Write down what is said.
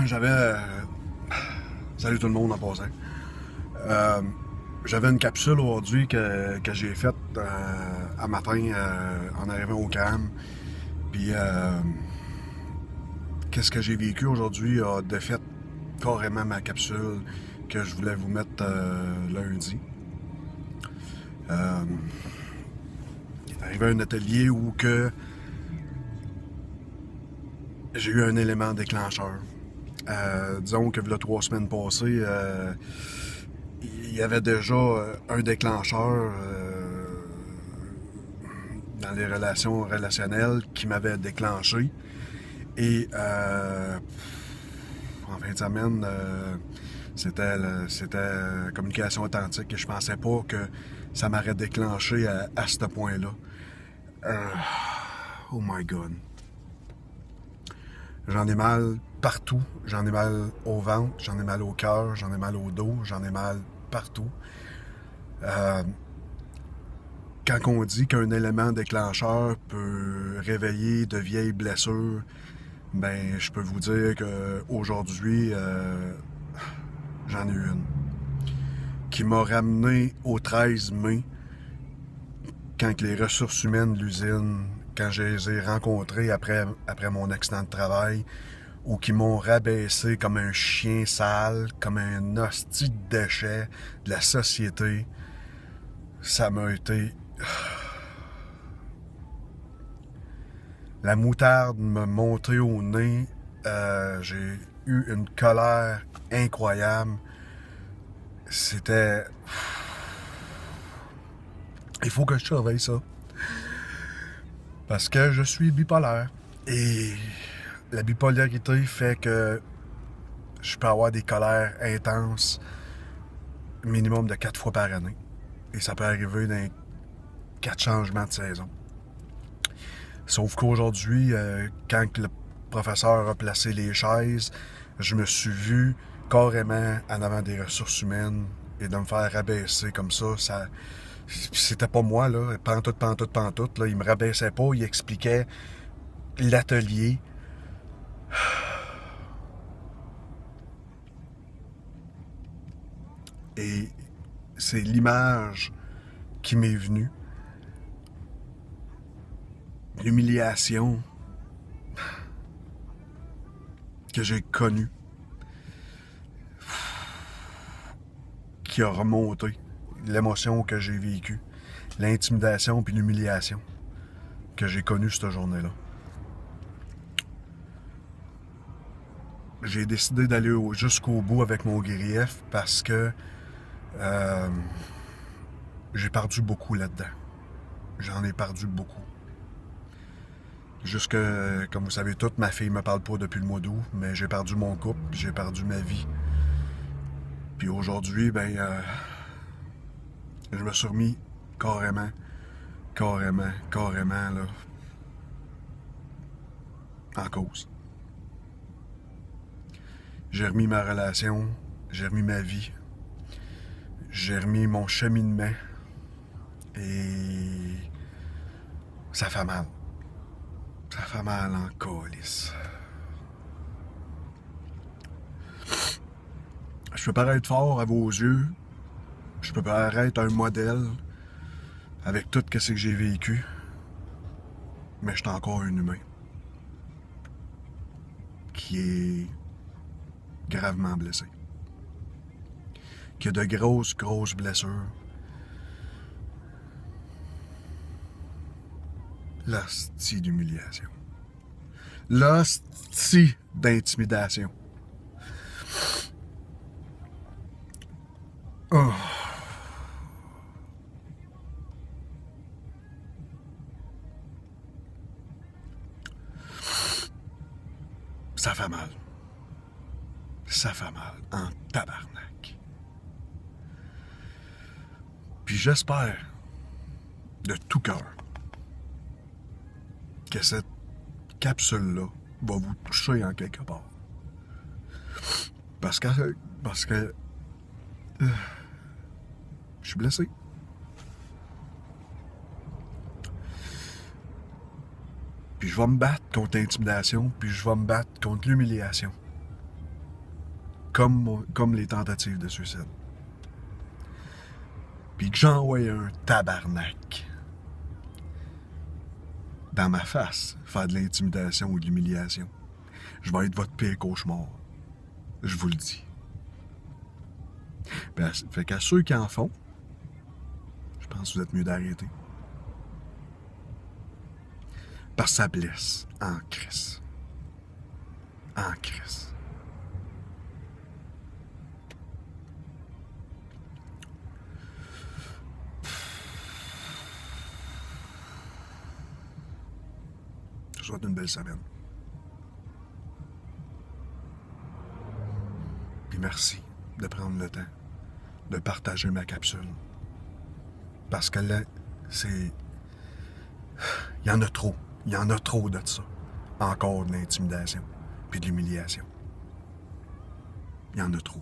J'avais. Salut tout le monde en passant. Euh, J'avais une capsule aujourd'hui que j'ai faite à matin en arrivant au CAM. Puis, qu'est-ce que j'ai vécu aujourd'hui a défait carrément ma capsule que je voulais vous mettre lundi. Euh, il est arrivé à un atelier où que j'ai eu un élément déclencheur. Disons que il y a 3 semaines passées, il y avait déjà un déclencheur dans les relations relationnelles qui m'avait déclenché. Et en fin de semaine, c'était communication authentique et je pensais pas que ça m'aurait déclenché à ce point-là. Euh, oh my God. J'en ai mal partout. J'en ai mal au ventre, j'en ai mal au cœur, j'en ai mal au dos, j'en ai mal partout. Euh, Quand on dit qu'un élément déclencheur peut réveiller de vieilles blessures, ben je peux vous dire qu'aujourd'hui, j'en ai eu une qui m'a ramené au 13 mai, quand les ressources humaines de l'usine, quand je les ai rencontrés après mon accident de travail, ou qui m'ont rabaissé comme un chien sale, comme un hostie de déchet de la société. Ça m'a été... La moutarde m'a monté au nez. J'ai eu une colère incroyable. C'était... Il faut que je surveille ça. Parce que je suis bipolaire. Et la bipolarité fait que je peux avoir des colères intenses, minimum de 4 fois par année. Et ça peut arriver dans 4 changements de saison. Sauf qu'aujourd'hui, quand le professeur a placé les chaises, je me suis vu carrément en avant des ressources humaines et de me faire rabaisser comme ça c'était pas moi, là, pantoute, là, il me rabaissait pas, il expliquait l'atelier. Et c'est l'image qui m'est venue. L'humiliation que j'ai connue, qui a remonté. L'émotion que j'ai vécue. L'intimidation puis l'humiliation que j'ai connue cette journée-là. J'ai décidé d'aller jusqu'au bout avec mon grief parce que euh, j'ai perdu beaucoup là-dedans. J'en ai perdu beaucoup. Jusque, comme vous savez toutes, ma fille me parle pas depuis le mois d'août, mais j'ai perdu mon couple, j'ai perdu ma vie. Puis aujourd'hui, ben, je me suis remis carrément, là, en cause. J'ai remis ma relation, j'ai remis ma vie, j'ai remis mon cheminement et ça fait mal. Ça fait mal en calice. Je peux paraître fort à vos yeux, je peux paraître un modèle avec tout ce que j'ai vécu, mais je suis encore un humain qui est gravement blessé, qui a de grosses blessures. L'hostie d'humiliation. L'hostie d'intimidation. Oh. Ça fait mal. Ça fait mal en tabarnak. Puis j'espère de tout cœur que cette capsule-là va vous toucher en quelque part. Parce que je suis blessé. Puis je vais me battre contre l'intimidation, puis je vais me battre contre l'humiliation. comme les tentatives de suicide. Puis que j'envoie un tabarnak dans ma face, faire de l'intimidation ou de l'humiliation, je vais être votre pire cauchemar. Je vous le dis. Ben, fait qu'à ceux qui en font, je pense que vous êtes mieux d'arrêter. Parce que ça blesse en crise. En crise. Je vous souhaite une belle semaine. Puis merci de prendre le temps de partager ma capsule. Parce que là, c'est... Il y en a trop. Il y en a trop de ça. Encore de l'intimidation. Puis de l'humiliation. Il y en a trop.